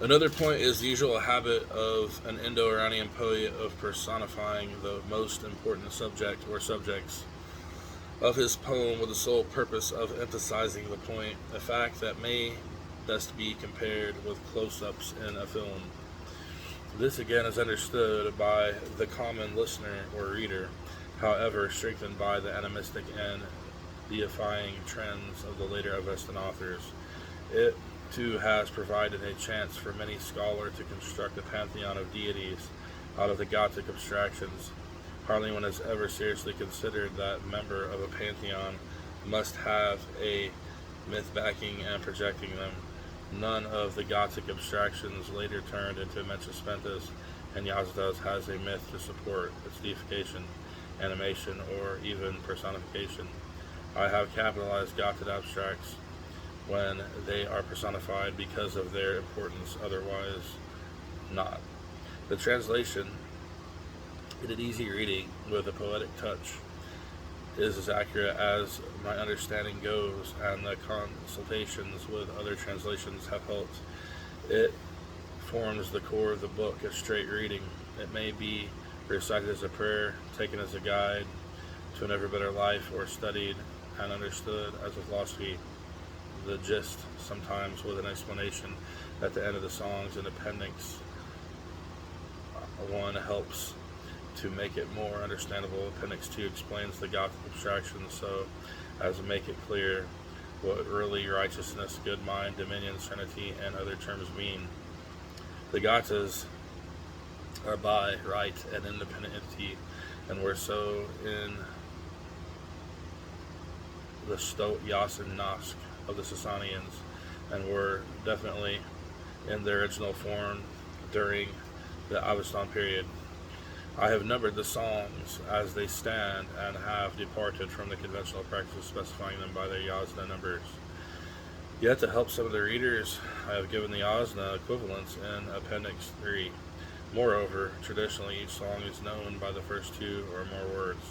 Another point is the usual habit of an Indo-Iranian poet of personifying the most important subject or subjects of his poem with the sole purpose of emphasizing the point, a fact that may best be compared with close-ups in a film. This again is understood by the common listener or reader, however strengthened by the animistic and deifying trends of the later Avestan authors. It too has provided a chance for many scholars to construct a pantheon of deities out of the Gothic abstractions. Hardly one has ever seriously considered that member of a pantheon must have a myth backing and projecting them. None of the Gothic abstractions later turned into Metrosphentus and Yazdas has a myth to support its deification, animation, or even personification. I have capitalized Gothic abstracts when they are personified because of their importance, otherwise not. The translation, in an easy reading with a poetic touch, is as accurate as my understanding goes, and the consultations with other translations have helped. It forms the core of the book, a straight reading. It may be recited as a prayer, taken as a guide to an ever better life, or studied and understood as a philosophy. The gist, sometimes with an explanation at the end of the songs in Appendix 1 helps to make it more understandable. Appendix 2 explains the Gothic abstractions so as to make it clear what really righteousness, good mind, dominion, serenity, and other terms mean. The Gathas are by right an independent entity, and were so in the Stot, Yas, and Nask of the Sasanians, and were definitely in their original form during the Avestan period. I have numbered the songs as they stand and have departed from the conventional practice of specifying them by their yasna numbers. Yet to help some of the readers, I have given the yasna equivalents in Appendix 3. Moreover, traditionally each song is known by the first two or more words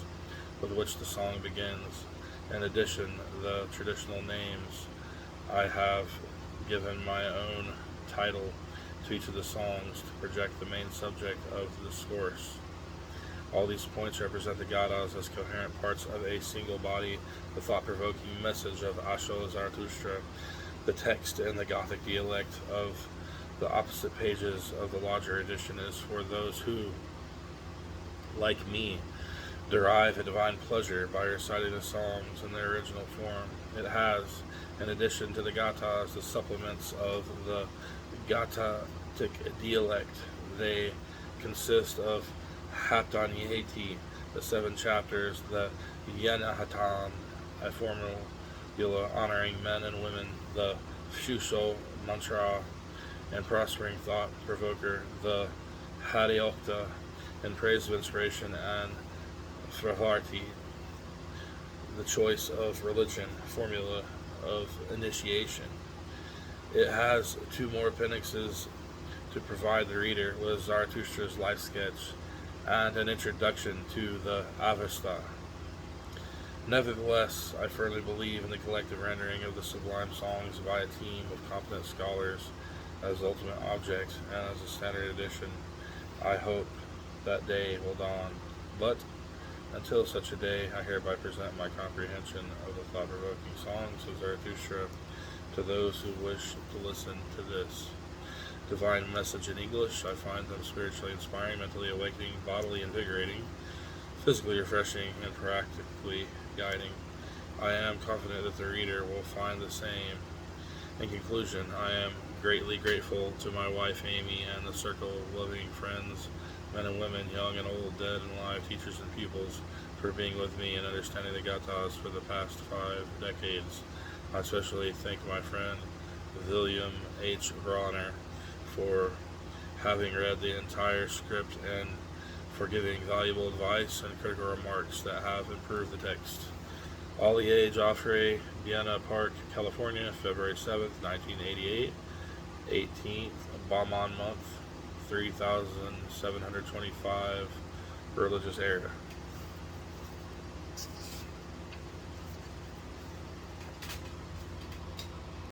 with which the song begins. In addition, the traditional names, I have given my own title to each of the songs to project the main subject of the discourse. All these points represent the Gathas as coherent parts of a single body, the thought-provoking message of Asho Zarathustra, the text in the Gothic dialect of the opposite pages of the larger edition is for those who, like me, derive a divine pleasure by reciting the songs in their original form. It has, in addition to the Gathas, the supplements of the Gathic dialect. They consist of Hatanyeti, the 7 chapters, the Yenahatan, a formula honoring men and women, the Shusho mantra and prospering thought provoker, the Hariokta in praise of inspiration, and Fraharti, the choice of religion, formula of initiation. It has 2 more appendixes to provide the reader with Zarathustra's life sketch and an introduction to the Avesta. Nevertheless, I firmly believe in the collective rendering of the sublime songs by a team of competent scholars as the ultimate object and as a standard edition. I hope that day will dawn, but until such a day, I hereby present my comprehension of the thought-provoking songs of Zarathustra to those who wish to listen to this divine message in English. I find them spiritually inspiring, mentally awakening, bodily invigorating, physically refreshing, and practically guiding. I am confident that the reader will find the same. In conclusion, I am greatly grateful to my wife Amy and the circle of loving friends, men and women, young and old, dead and alive, teachers and pupils, for being with me and understanding the Gathas for the past 5 decades. I especially thank my friend William H. Bronner for having read the entire script and for giving valuable advice and critical remarks that have improved the text. Ollie Jaffrey, Vienna Park, California, February 7th, 1988, 18th, Bamon month, 3725, religious era.